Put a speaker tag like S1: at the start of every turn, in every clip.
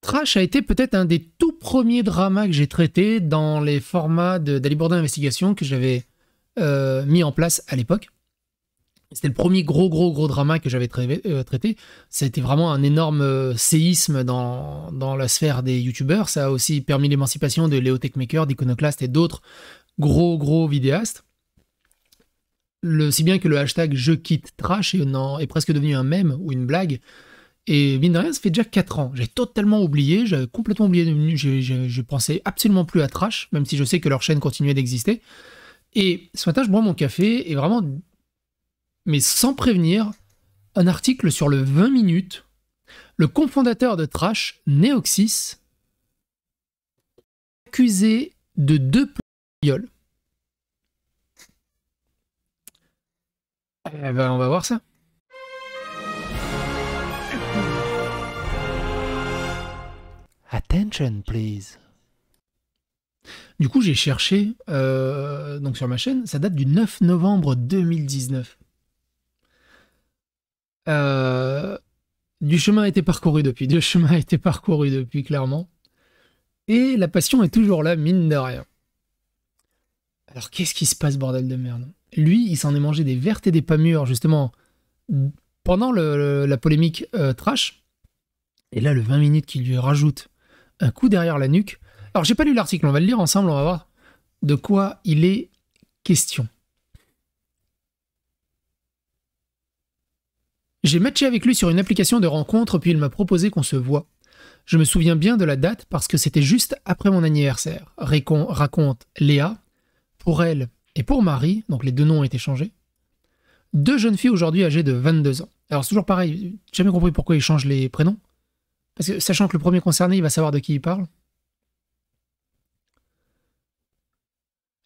S1: Trash a été peut-être un des tout premiers dramas que j'ai traité dans les formats d'Ali Bourdin Investigation que j'avais mis en place à l'époque. C'était le premier gros drama que j'avais traité. Ça a été vraiment un énorme séisme dans la sphère des youtubeurs. Ça a aussi permis l'émancipation de Léo Techmaker, d'Iconoclast et d'autres gros vidéastes. Si bien que le hashtag je quitte trash est presque devenu un mème ou une blague. Et mine de rien, ça fait déjà 4 ans. J'ai totalement oublié, j'avais complètement oublié, je pensais absolument plus à trash, même si je sais que leur chaîne continuait d'exister. Et ce matin, je bois mon café et vraiment, mais sans prévenir, un article sur le 20 minutes. Le cofondateur de Trash, Neoxys, accusé de 2 viols. Eh ben, on va voir ça. Attention, please. Du coup, j'ai cherché donc sur ma chaîne, ça date du 9 novembre 2019. Du chemin a été parcouru depuis, clairement. Et la passion est toujours là, mine de rien. Alors, qu'est-ce qui se passe, bordel de merde? Lui, il s'en est mangé des vertes et des pas mûres, justement, pendant la polémique trash. Et là, le 20 minutes qui lui rajoute un coup derrière la nuque. Alors, j'ai pas lu l'article, on va le lire ensemble, on va voir de quoi il est question. J'ai matché avec lui sur une application de rencontre, puis il m'a proposé qu'on se voit. Je me souviens bien de la date parce que c'était juste après mon anniversaire, raconte Léa. Pour elle et pour Marie, donc les deux noms ont été changés. 2 jeunes filles aujourd'hui âgées de 22 ans. Alors, c'est toujours pareil, j'ai jamais compris pourquoi ils changent les prénoms. Parce que, sachant que le premier concerné, il va savoir de qui il parle.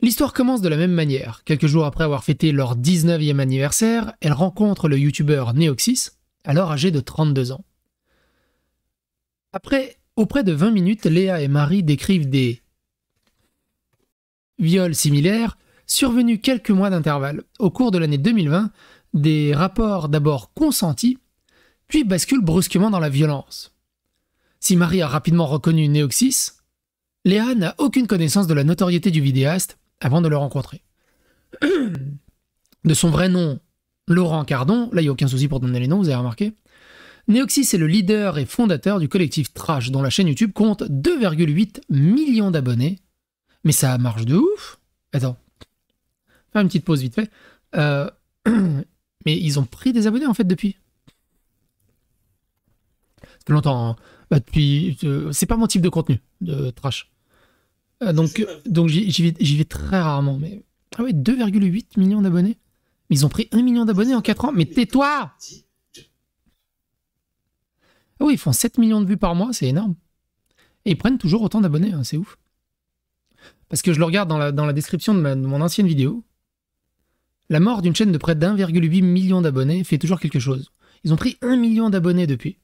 S1: L'histoire commence de la même manière. Quelques jours après avoir fêté leur 19e anniversaire, elle rencontre le youtubeur Neoxys, alors âgé de 32 ans. Après, auprès de 20 minutes, Léa et Marie décrivent des viols similaires survenus quelques mois d'intervalle. Au cours de l'année 2020, des rapports d'abord consentis, puis basculent brusquement dans la violence. Si Marie a rapidement reconnu Neoxys, Léa n'a aucune connaissance de la notoriété du vidéaste avant de le rencontrer. De son vrai nom, Laurent Cardon, là il n'y a aucun souci pour donner les noms, vous avez remarqué, Neoxys est le leader et fondateur du collectif Trash, dont la chaîne YouTube compte 2,8 millions d'abonnés. Mais ça marche de ouf. Attends, faire une petite pause vite fait. Mais ils ont pris des abonnés en fait depuis. Ça fait longtemps, hein. Bah, depuis, c'est pas mon type de contenu de trash. Donc j'y vais très rarement. Mais ah ouais, 2,8 millions d'abonnés. Ils ont pris 1 million d'abonnés en 4 ans. Mais tais-toi! Ah oui, ils font 7 millions de vues par mois, c'est énorme. Et ils prennent toujours autant d'abonnés, hein, c'est ouf. Parce que je le regarde dans la description de mon ancienne vidéo. La mort d'une chaîne de près d'1,8 million d'abonnés fait toujours quelque chose. Ils ont pris 1 million d'abonnés depuis.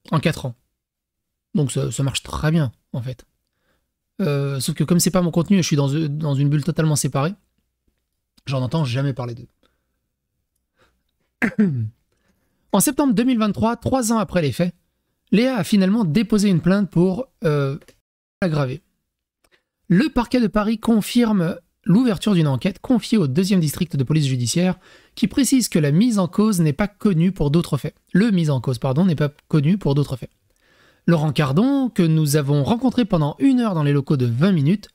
S1: En 4 ans. Donc ça marche très bien, en fait. Sauf que comme c'est pas mon contenu et je suis dans une bulle totalement séparée, j'en entends jamais parler d'eux. En septembre 2023, 3 ans après les faits, Léa a finalement déposé une plainte pour l'aggraver. Le parquet de Paris confirme l'ouverture d'une enquête confiée au 2e district de police judiciaire qui précise que la mise en cause n'est pas connue pour d'autres faits. Le mis en cause, pardon, n'est pas connu pour d'autres faits. Laurent Cardon, que nous avons rencontré pendant 1 heure dans les locaux de 20 minutes,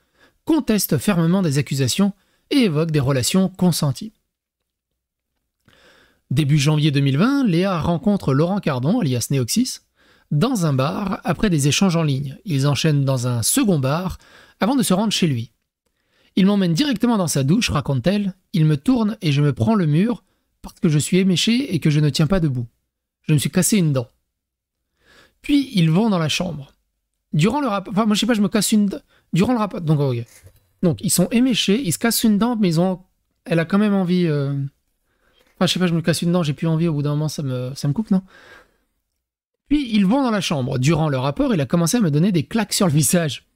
S1: conteste fermement des accusations et évoque des relations consenties. Début janvier 2020, Léa rencontre Laurent Cardon, alias Neoxys, dans un bar après des échanges en ligne. Ils enchaînent dans un second bar avant de se rendre chez lui. Il m'emmène directement dans sa douche, raconte-t-elle. Il me tourne et je me prends le mur parce que je suis éméché et que je ne tiens pas debout. Je me suis cassé une dent. Puis ils vont dans la chambre. Durant le rapport... Enfin, moi je sais pas, je me casse une dent. Durant le rapport... Donc, okay. Donc ils sont éméchés, ils se cassent une dent, mais elle a quand même envie... Enfin, je sais pas, je me casse une dent, j'ai plus envie, au bout d'un moment ça me coupe, non? Puis ils vont dans la chambre. Durant le rapport, il a commencé à me donner des claques sur le visage.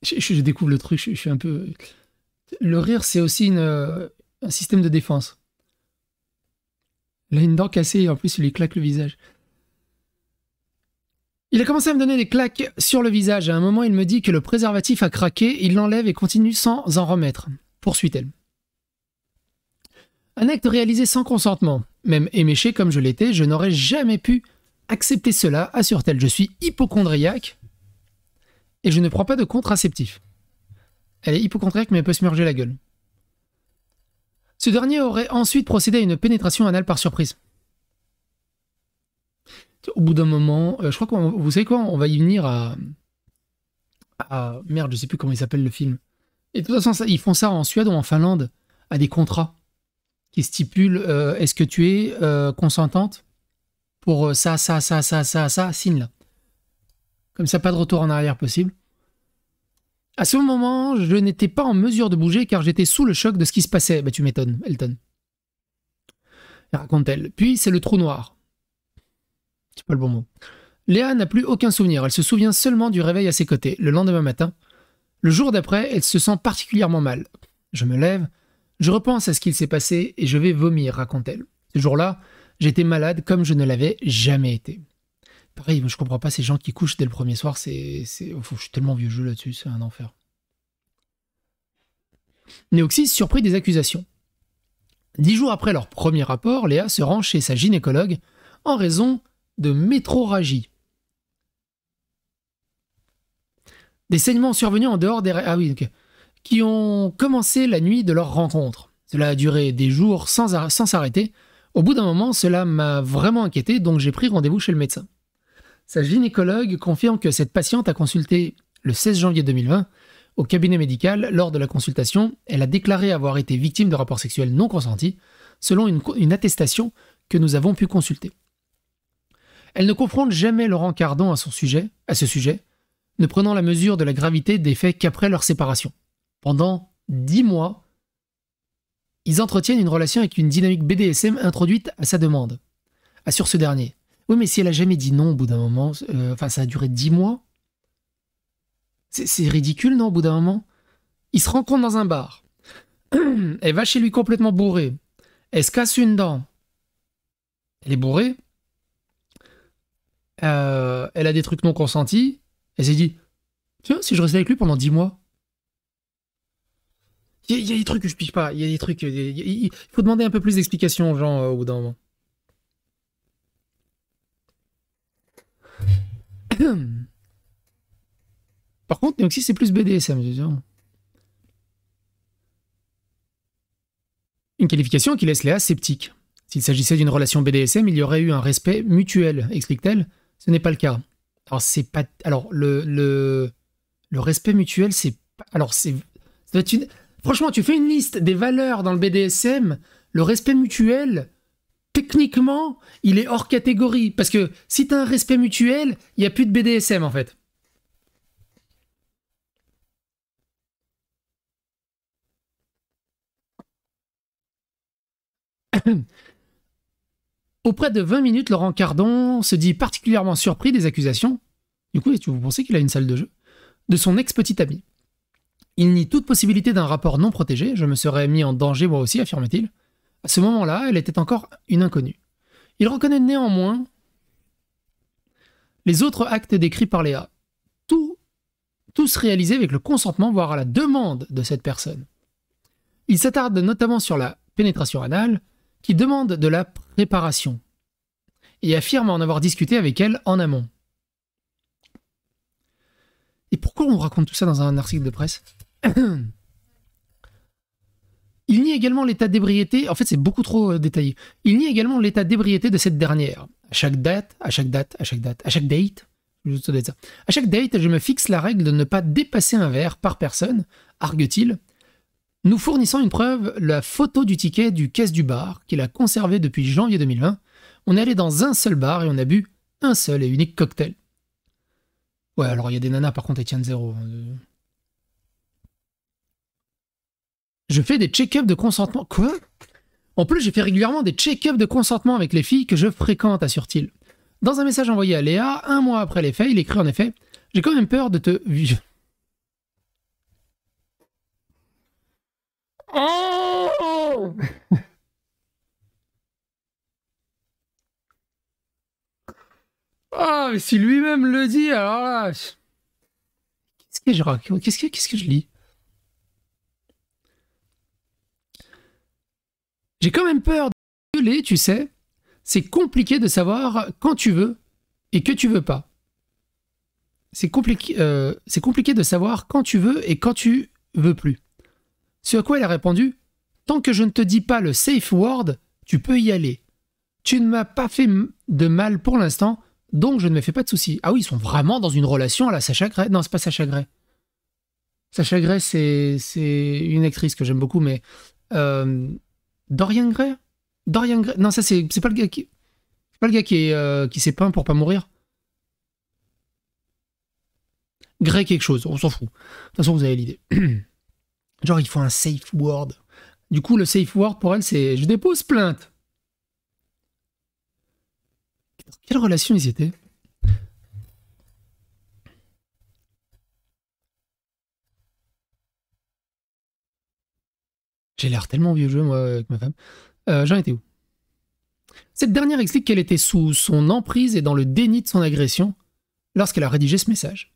S1: Je découvre le truc, je suis un peu... Le rire, c'est aussi un système de défense. Il a une dent cassée et en plus, il lui claque le visage. Il a commencé à me donner des claques sur le visage. À un moment, il me dit que le préservatif a craqué. Il l'enlève et continue sans en remettre. Poursuit-elle. Un acte réalisé sans consentement. Même éméché comme je l'étais, je n'aurais jamais pu accepter cela, assure-t-elle. Je suis hypocondriaque et je ne prends pas de contraceptif. Elle est hypocondriaque mais elle peut se murger la gueule. Ce dernier aurait ensuite procédé à une pénétration anale par surprise. Au bout d'un moment, je crois que vous savez quoi, on va y venir à merde, je sais plus comment il s'appelle le film. Et de toute façon, ils font ça en Suède ou en Finlande, à des contrats qui stipulent est-ce que tu es consentante pour ça, signe là. Comme ça, pas de retour en arrière possible. À ce moment, je n'étais pas en mesure de bouger car j'étais sous le choc de ce qui se passait. Bah tu m'étonnes, Elton. Raconte-t-elle. Puis c'est le trou noir. C'est pas le bon mot. Léa n'a plus aucun souvenir. Elle se souvient seulement du réveil à ses côtés. Le lendemain matin, le jour d'après, elle se sent particulièrement mal. Je me lève, je repense à ce qu'il s'est passé et je vais vomir, raconte-t-elle. Ce jour-là, j'étais malade comme je ne l'avais jamais été. Pareil, je comprends pas ces gens qui couchent dès le premier soir, je suis tellement vieux jeu là-dessus, c'est un enfer. Néoxys surpris des accusations. 10 jours après leur premier rapport, Léa se rend chez sa gynécologue en raison de métrorragie. Des saignements survenus en dehors des... Ah oui, ok. Qui ont commencé la nuit de leur rencontre. Cela a duré des jours sans s'arrêter. Au bout d'un moment, cela m'a vraiment inquiété, donc j'ai pris rendez-vous chez le médecin. Sa gynécologue confirme que cette patiente a consulté le 16 janvier 2020 au cabinet médical. Lors de la consultation, elle a déclaré avoir été victime de rapports sexuels non consentis, selon une attestation que nous avons pu consulter. Elle ne confronte jamais Laurent Cardon à ce sujet, ne prenant la mesure de la gravité des faits qu'après leur séparation. Pendant 10 mois, ils entretiennent une relation avec une dynamique BDSM introduite à sa demande. Assure ce dernier. Oui, mais si elle a jamais dit non au bout d'un moment, ça a duré 10 mois. C'est ridicule, non, au bout d'un moment. Ils se rencontrent dans un bar. Elle va chez lui complètement bourrée. Elle se casse une dent. Elle est bourrée. Elle a des trucs non consentis. Elle s'est dit, tiens, si je restais avec lui pendant 10 mois. Il y a des trucs que je piche pas. Il y a des trucs... Il faut demander un peu plus d'explications aux gens au bout d'un moment. Par contre, Néoxys, c'est plus BDSM. Une qualification qui laisse Léa sceptique. S'il s'agissait d'une relation BDSM, il y aurait eu un respect mutuel, explique-t-elle. Ce n'est pas le cas. Alors, c'est pas... Alors, le respect mutuel, c'est... Alors, c'est... Franchement, tu fais une liste des valeurs dans le BDSM, le respect mutuel... Techniquement, il est hors catégorie. Parce que si t'as un respect mutuel, il n'y a plus de BDSM en fait. Auprès de 20 minutes, Laurent Cardon se dit particulièrement surpris des accusations. Du coup, vous pensez qu'il a une salle de jeu de son ex-petite ami. Il nie toute possibilité d'un rapport non protégé. Je me serais mis en danger moi aussi, affirme-t-il. À ce moment-là, elle était encore une inconnue. Il reconnaît néanmoins les autres actes décrits par Léa. Tous réalisés avec le consentement, voire à la demande de cette personne. Il s'attarde notamment sur la pénétration anale, qui demande de la préparation, et affirme en avoir discuté avec elle en amont. Et pourquoi on raconte tout ça dans un article de presse? Il nie également l'état d'ébriété, en fait c'est beaucoup trop détaillé, il nie également l'état d'ébriété de cette dernière. À chaque date, je me fixe la règle de ne pas dépasser un verre par personne, argue-t-il, nous fournissant une preuve, la photo du ticket du caisse du bar, qu'il a conservé depuis janvier 2020. On est allé dans un seul bar et on a bu un seul et unique cocktail. Ouais, alors il y a des nanas par contre, elles tiennent zéro. Je fais des check-ups de consentement. Quoi? En plus, j'ai fait régulièrement des check-ups de consentement avec les filles que je fréquente, assure-t-il. Dans un message envoyé à Léa, 1 mois après les faits, il écrit en effet « J'ai quand même peur de te... » Oh, Ah, mais si lui-même le dit, alors là... Qu'est-ce que je raconte? Qu'est-ce que je lis? J'ai quand même peur de gueuler, tu sais. C'est compliqué de savoir quand tu veux et que tu veux pas. C'est compliqué de savoir quand tu veux et quand tu veux plus. Ce à quoi elle a répondu: tant que je ne te dis pas le safe word, tu peux y aller. Tu ne m'as pas fait de mal pour l'instant, donc je ne me fais pas de soucis. Ah oui, ils sont vraiment dans une relation à la Sacha Grey. Non, c'est pas Sacha Grey. Sacha Grey, c'est une actrice que j'aime beaucoup, mais Dorian Gray. Dorian Gray. Non, ça c'est pas le gars qui, c'est pas le gars qui s'est peint pour pas mourir. Grey quelque chose, on s'en fout. De toute façon, vous avez l'idée. Genre, il faut un safe word. Du coup, le safe word pour elle, c'est je dépose plainte. Quelle relation ils étaient? J'ai l'air tellement vieux jeu, moi, avec ma femme. J'en étais où? Cette dernière explique qu'elle était sous son emprise et dans le déni de son agression lorsqu'elle a rédigé ce message.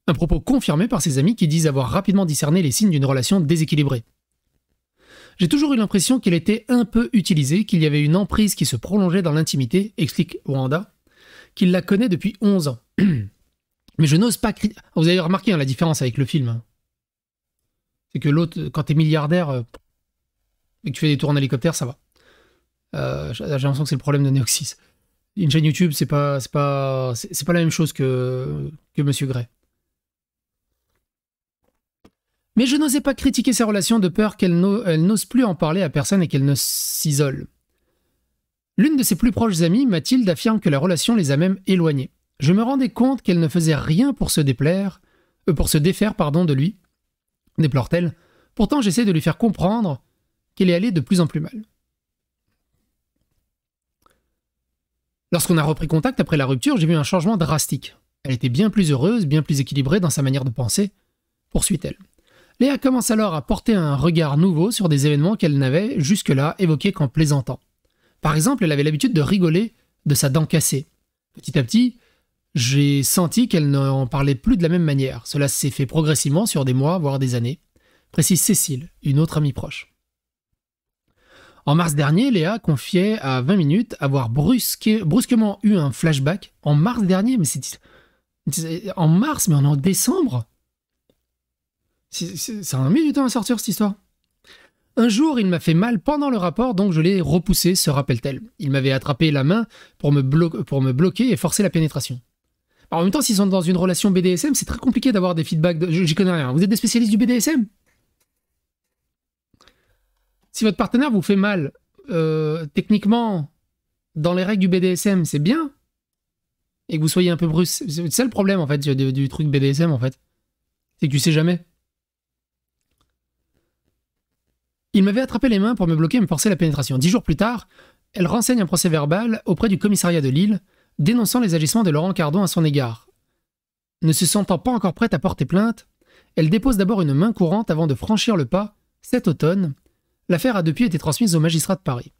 S1: Un propos confirmé par ses amis qui disent avoir rapidement discerné les signes d'une relation déséquilibrée. J'ai toujours eu l'impression qu'elle était un peu utilisée, qu'il y avait une emprise qui se prolongeait dans l'intimité, explique Wanda, qu'il la connaît depuis 11 ans. Mais je n'ose pas... Vous avez remarqué la différence avec le film. Hein. C'est que l'autre, quand t'es milliardaire et que tu fais des tours en hélicoptère, ça va. J'ai l'impression que c'est le problème de Neoxys. Une chaîne YouTube, c'est pas la même chose que Monsieur Gray. Mais je n'osais pas critiquer sa relation de peur qu'elle n'ose plus en parler à personne et qu'elle ne s'isole. L'une de ses plus proches amies, Mathilde, affirme que la relation les a même éloignés. Je me rendais compte qu'elle ne faisait rien pour se défaire, de lui, déplore-t-elle. Pourtant, j'essaie de lui faire comprendre qu'elle est allée de plus en plus mal. Lorsqu'on a repris contact après la rupture, j'ai vu un changement drastique. Elle était bien plus heureuse, bien plus équilibrée dans sa manière de penser, poursuit-elle. Léa commence alors à porter un regard nouveau sur des événements qu'elle n'avait jusque-là évoqués qu'en plaisantant. Par exemple, elle avait l'habitude de rigoler de sa dent cassée. Petit à petit, j'ai senti qu'elle n'en parlait plus de la même manière. Cela s'est fait progressivement sur des mois, voire des années, précise Cécile, une autre amie proche. En mars dernier, Léa confiait à 20 minutes avoir brusquement eu un flashback. En mars dernier, mais c'est en mars, mais on est en décembre. Ça a mis du temps à sortir cette histoire. Un jour, il m'a fait mal pendant le rapport, donc je l'ai repoussé, se rappelle-t-elle. Il m'avait attrapé la main pour me bloquer et forcer la pénétration. Alors, en même temps, s'ils sont dans une relation BDSM, c'est très compliqué d'avoir des feedbacks. J'y connais rien. Vous êtes des spécialistes du BDSM? Si votre partenaire vous fait mal, techniquement, dans les règles du BDSM, c'est bien. Et que vous soyez un peu brusque. C'est ça le problème, en fait, du truc BDSM, en fait. C'est que tu sais jamais. Il m'avait attrapé les mains pour me bloquer et me forcer la pénétration. 10 jours plus tard, elle renseigne un procès-verbal auprès du commissariat de Lille, dénonçant les agissements de Laurent Cardon à son égard. Ne se sentant pas encore prête à porter plainte, elle dépose d'abord une main courante avant de franchir le pas cet automne. L'affaire a depuis été transmise au magistrat de Paris.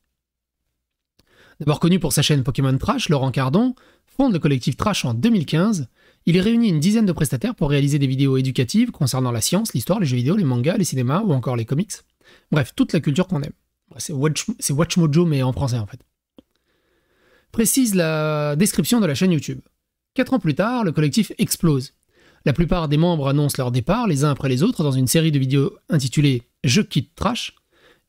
S1: D'abord connu pour sa chaîne Pokémon Trash, Laurent Cardon fonde le collectif Trash en 2015. Il y réunit une dizaine de prestataires pour réaliser des vidéos éducatives concernant la science, l'histoire, les jeux vidéo, les mangas, les cinémas ou encore les comics. Bref, toute la culture qu'on aime. C'est WatchMojo, mais en français en fait. Précise la description de la chaîne YouTube. 4 ans plus tard, le collectif explose. La plupart des membres annoncent leur départ, les uns après les autres, dans une série de vidéos intitulée « Je quitte Trash ».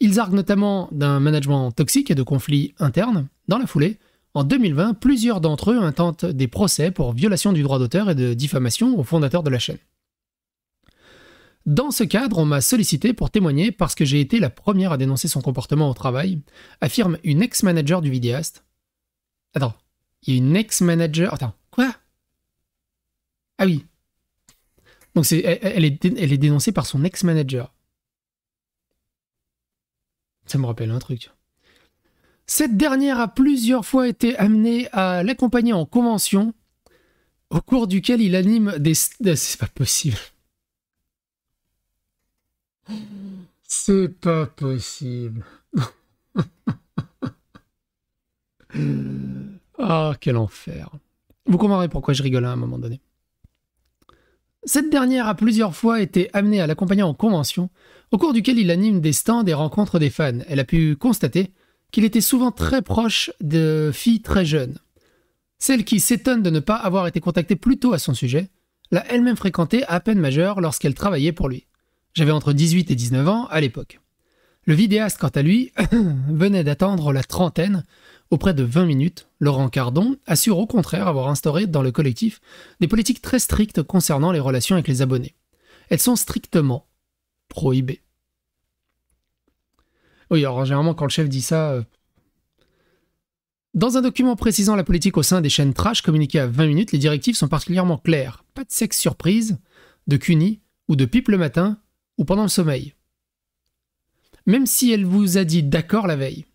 S1: Ils arguent notamment d'un management toxique et de conflits internes. Dans la foulée, en 2020, plusieurs d'entre eux intentent des procès pour violation du droit d'auteur et de diffamation au fondateur de la chaîne. Dans ce cadre, on m'a sollicité pour témoigner parce que j'ai été la première à dénoncer son comportement au travail, affirme une ex-manager du vidéaste. Attends, il y a une ex-manager... Attends, quoi? Ah oui. Donc elle est dénoncée par son ex-manager. Ça me rappelle un truc. Cette dernière a plusieurs fois été amenée à l'accompagner en convention, au cours duquel il anime des... C'est pas possible. C'est pas possible. Ah, quel enfer. Vous comprendrez pourquoi je rigole à un moment donné. Cette dernière a plusieurs fois été amenée à l'accompagner en convention, au cours duquel il anime des stands et rencontre des fans. Elle a pu constater qu'il était souvent très proche de filles très jeunes. Celle qui s'étonne de ne pas avoir été contactée plus tôt à son sujet l'a elle-même fréquenté à peine majeure lorsqu'elle travaillait pour lui. J'avais entre 18 et 19 ans à l'époque. Le vidéaste, quant à lui, venait d'attendre la trentaine. Auprès de 20 minutes, Laurent Cardon assure au contraire avoir instauré dans le collectif des politiques très strictes concernant les relations avec les abonnés. Elles sont strictement prohibées. Oui, alors généralement quand le chef dit ça... Dans un document précisant la politique au sein des chaînes trash communiquées à 20 minutes, les directives sont particulièrement claires. Pas de sexe surprise, de cuni ou de pipe le matin ou pendant le sommeil. Même si elle vous a dit d'accord la veille.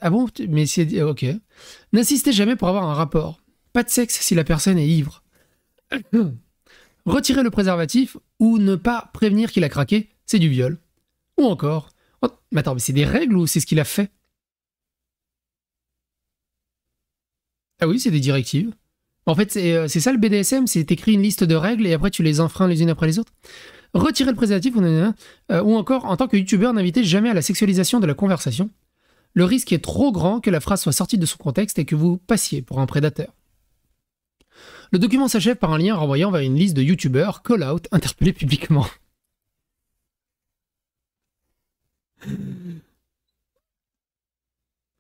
S1: Ah bon? Mais c'est... Ok. N'insistez jamais pour avoir un rapport. Pas de sexe si la personne est ivre. Retirer le préservatif ou ne pas prévenir qu'il a craqué, c'est du viol. Ou encore... Oh, mais attends, mais c'est des règles ou c'est ce qu'il a fait? Ah oui, c'est des directives. En fait, c'est ça le BDSM, c'est t'écris une liste de règles et après tu les enfreins les unes après les autres. Retirer le préservatif ou encore, en tant que youtubeur, n'invitez jamais à la sexualisation de la conversation. Le risque est trop grand que la phrase soit sortie de son contexte et que vous passiez pour un prédateur. Le document s'achève par un lien renvoyant vers une liste de youtubeurs call-out interpellés publiquement.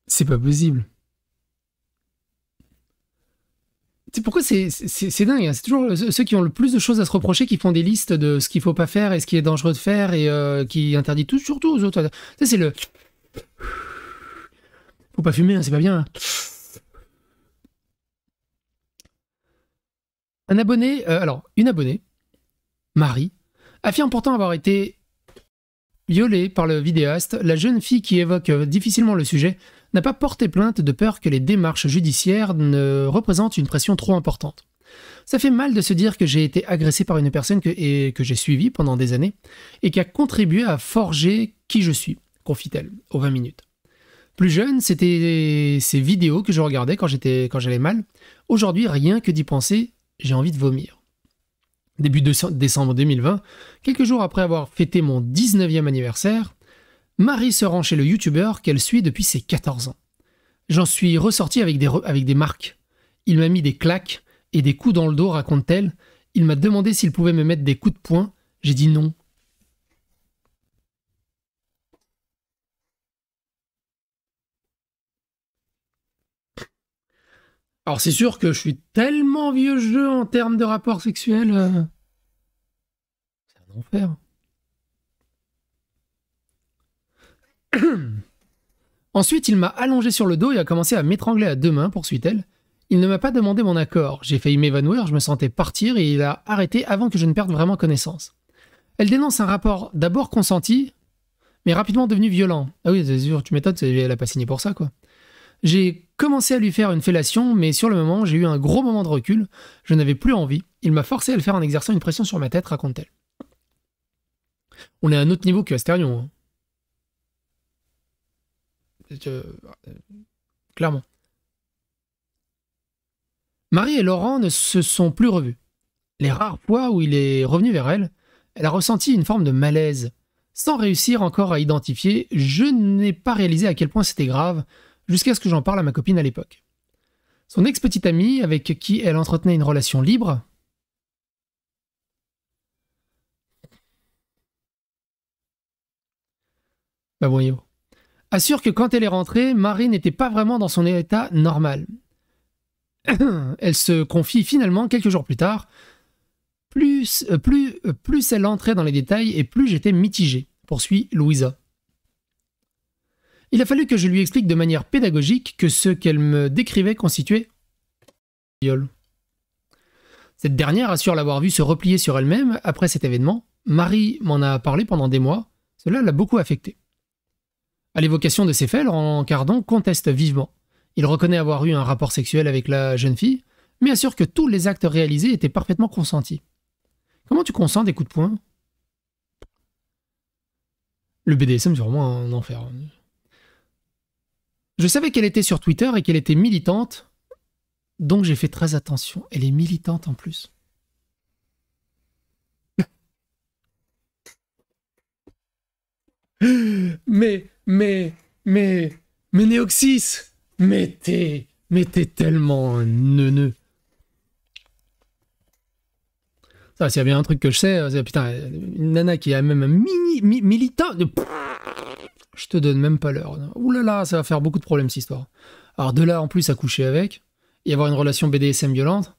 S1: C'est pas possible. C'est pourquoi c'est dingue, hein. C'est toujours ceux qui ont le plus de choses à se reprocher qui font des listes de ce qu'il faut pas faire et ce qui est dangereux de faire et qui interdit tout, surtout aux autres. Ça, c'est le... Faut pas fumer, hein, c'est pas bien. Un abonné, une abonnée, Marie, affirme pourtant avoir été violée par le vidéaste. La jeune fille qui évoque difficilement le sujet n'a pas porté plainte de peur que les démarches judiciaires ne représentent une pression trop importante. Ça fait mal de se dire que j'ai été agressée par une personne que j'ai suivie pendant des années et qui a contribué à forger qui je suis, confie-t-elle, aux 20 minutes. Plus jeune, c'était ces vidéos que je regardais quand j'allais mal. Aujourd'hui, rien que d'y penser, j'ai envie de vomir. Début décembre 2020, quelques jours après avoir fêté mon 19e anniversaire, Marie se rend chez le youtubeur qu'elle suit depuis ses 14 ans. J'en suis ressorti avec des marques. Il m'a mis des claques et des coups dans le dos, raconte-t-elle. Il m'a demandé s'il pouvait me mettre des coups de poing. J'ai dit non. Alors c'est sûr que je suis tellement vieux jeu en termes de rapports sexuels. C'est un enfer. Ensuite, il m'a allongé sur le dos et a commencé à m'étrangler à deux mains, poursuit-elle. Il ne m'a pas demandé mon accord. J'ai failli m'évanouir, je me sentais partir et il a arrêté avant que je ne perde vraiment connaissance. Elle dénonce un rapport d'abord consenti, mais rapidement devenu violent. Ah oui, c'est sûr, tu m'étonnes, elle a pas signé pour ça, quoi. J'ai commencé à lui faire une fellation, mais sur le moment, j'ai eu un gros moment de recul. Je n'avais plus envie. Il m'a forcé à le faire en exerçant une pression sur ma tête, raconte-t-elle. On est à un autre niveau que Asterion. Hein. Clairement. Marie et Laurent ne se sont plus revus. Les rares fois où il est revenu vers elle, elle a ressenti une forme de malaise. Sans réussir encore à identifier, je n'ai pas réalisé à quel point c'était grave, jusqu'à ce que j'en parle à ma copine à l'époque. Son ex-petite amie, avec qui elle entretenait une relation libre, bah voyons, assure que quand elle est rentrée, Marie n'était pas vraiment dans son état normal. Elle se confie finalement quelques jours plus tard. Plus elle entrait dans les détails et plus j'étais mitigé, poursuit Louisa. Il a fallu que je lui explique de manière pédagogique que ce qu'elle me décrivait constituait viol. Cette dernière assure l'avoir vue se replier sur elle-même après cet événement. Marie m'en a parlé pendant des mois. Cela l'a beaucoup affectée. À l'évocation de ces faits, Laurent Cardon conteste vivement. Il reconnaît avoir eu un rapport sexuel avec la jeune fille, mais assure que tous les actes réalisés étaient parfaitement consentis. Comment tu consens des coups de poing? Le BDSM, c'est vraiment un enfer. Je savais qu'elle était sur Twitter et qu'elle était militante Donc j'ai fait très attention. Elle est militante en plus. Mais, mais, mais, mais Néoxys, mais t'es tellement un neuneu. Ça, s'il y a bien un truc que je sais, c'est putain, une nana qui a même un militant. Je te donne même pas l'heure. Ouh là là, ça va faire beaucoup de problèmes cette histoire. Alors de là en plus à coucher avec et avoir une relation BDSM violente,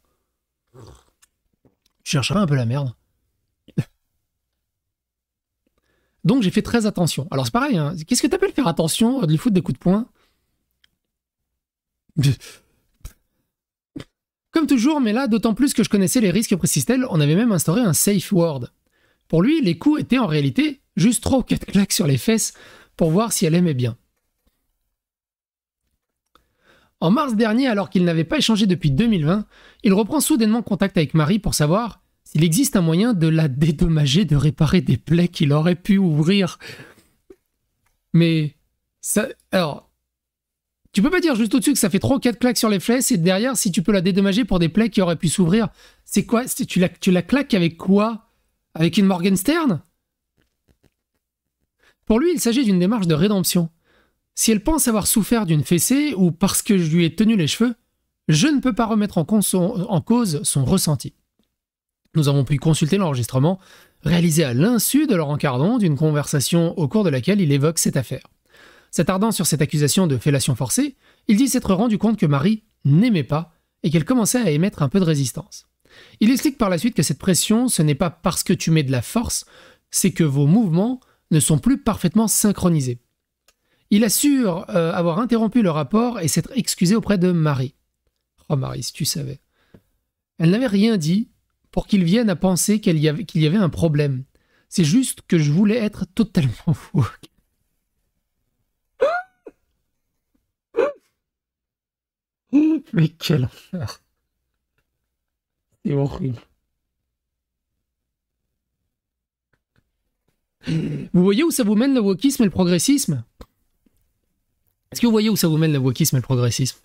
S1: je chercherai un peu la merde. Donc j'ai fait très attention. Alors c'est pareil, hein. Qu'est-ce que t'appelles faire attention de lui foutre des coups de poing? Comme toujours, mais là, d'autant plus que je connaissais les risques Priscistel, on avait même instauré un safe word. Pour lui, les coups étaient en réalité juste 3 ou 4 claques sur les fesses pour voir si elle aimait bien. En mars dernier, alors qu'il n'avait pas échangé depuis 2020, il reprend soudainement contact avec Marie pour savoir s'il existe un moyen de la dédommager, de réparer des plaies qu'il aurait pu ouvrir. Mais ça... Alors, tu peux pas dire juste au-dessus que ça fait 3 ou 4 claques sur les fesses et derrière, si tu peux la dédommager pour des plaies qui auraient pu s'ouvrir, c'est quoi? Tu la claques avec quoi? Avec une Morgenstern? Pour lui, il s'agit d'une démarche de rédemption. Si elle pense avoir souffert d'une fessée ou parce que je lui ai tenu les cheveux, je ne peux pas remettre en cause son ressenti. Nous avons pu consulter l'enregistrement réalisé à l'insu de Laurent Cardon d'une conversation au cours de laquelle il évoque cette affaire. S'attardant sur cette accusation de fellation forcée, il dit s'être rendu compte que Marie n'aimait pas et qu'elle commençait à émettre un peu de résistance. Il explique par la suite que cette pression, ce n'est pas parce que tu mets de la force, c'est que vos mouvements ne sont plus parfaitement synchronisés. Il assure avoir interrompu le rapport et s'être excusé auprès de Marie. Oh Marie, si tu savais. Elle n'avait rien dit pour qu'il vienne à penser qu'il y avait un problème. C'est juste que je voulais être totalement fou. Mais quel enfer. C'est horrible. Vous voyez où ça vous mène le wokisme et le progressisme? Est-ce que vous voyez où ça vous mène le wokisme et le progressisme?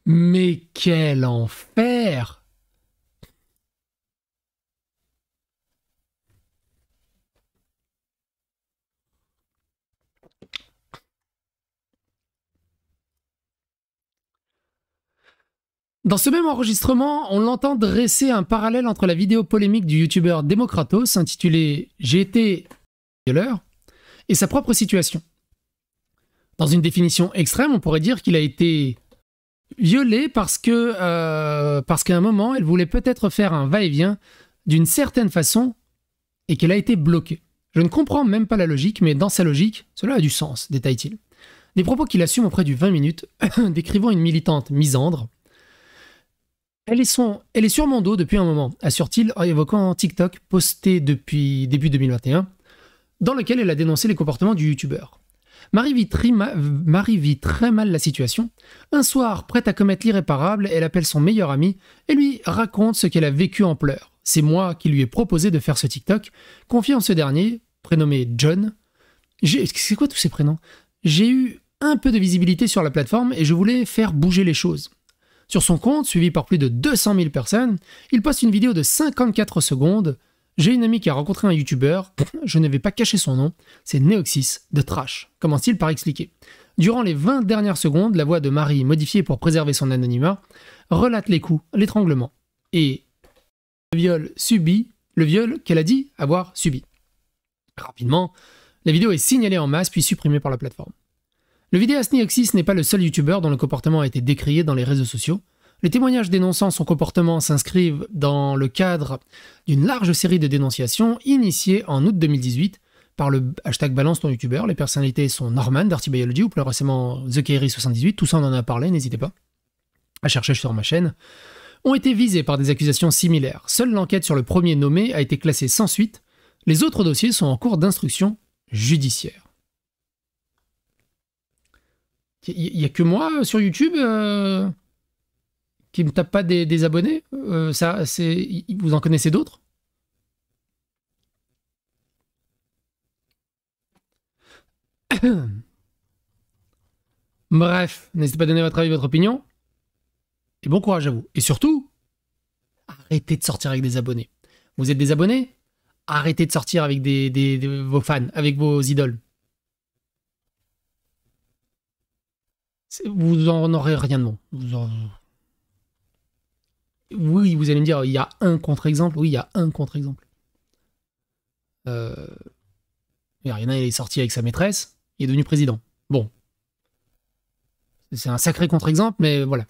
S1: Mais quel enfer! Dans ce même enregistrement, on l'entend dresser un parallèle entre la vidéo polémique du youtubeur Démocratos intitulée J'ai été violeur et sa propre situation. Dans une définition extrême, on pourrait dire qu'il a été violé parce qu'à un moment, elle voulait peut-être faire un va-et-vient d'une certaine façon et qu'elle a été bloquée. Je ne comprends même pas la logique, mais dans sa logique, cela a du sens, détaille-t-il. Des propos qu'il assume auprès du 20 minutes, décrivant une militante misandre. Elle est sur mon dos depuis un moment, assure-t-il en évoquant un TikTok posté depuis début 2021, dans lequel elle a dénoncé les comportements du youtubeur. Marie vit très mal la situation. Un soir, prête à commettre l'irréparable, elle appelle son meilleur ami et lui raconte ce qu'elle a vécu en pleurs. C'est moi qui lui ai proposé de faire ce TikTok, confiant ce dernier, prénommé John. C'est quoi tous ces prénoms? J'ai eu un peu de visibilité sur la plateforme et je voulais faire bouger les choses. Sur son compte, suivi par plus de 200 000 personnes, il poste une vidéo de 54 secondes. J'ai une amie qui a rencontré un youtubeur, je ne vais pas cacher son nom, c'est Néoxys de Trash, commence-t-il par expliquer. Durant les 20 dernières secondes, la voix de Marie, modifiée pour préserver son anonymat, relate les coups, l'étranglement et le viol qu'elle a dit avoir subi. Rapidement, la vidéo est signalée en masse puis supprimée par la plateforme. Le vidéaste Néoxys n'est pas le seul youtubeur dont le comportement a été décrié dans les réseaux sociaux. Les témoignages dénonçant son comportement s'inscrivent dans le cadre d'une large série de dénonciations initiées en août 2018 par le hashtag Balance ton youtubeur. Les personnalités sont Norman d'Arty Biology ou plus récemment TheKairi78, tout ça on en a parlé, n'hésitez pas à chercher sur ma chaîne, ont été visés par des accusations similaires. Seule l'enquête sur le premier nommé a été classée sans suite. Les autres dossiers sont en cours d'instruction judiciaire. Il n'y a que moi sur YouTube qui me tape pas des abonnés. Vous en connaissez d'autres? Bref, n'hésitez pas à donner votre avis, votre opinion. Et bon courage à vous. Et surtout, arrêtez de sortir avec des abonnés. Vous êtes des abonnés? Arrêtez de sortir avec vos fans, avec vos idoles. Vous en aurez rien de bon. Oui, vous allez me dire, il y a un contre-exemple. Oui, il y a un contre-exemple. Il y en a, il est sorti avec sa maîtresse, il est devenu président. Bon, c'est un sacré contre-exemple, mais voilà.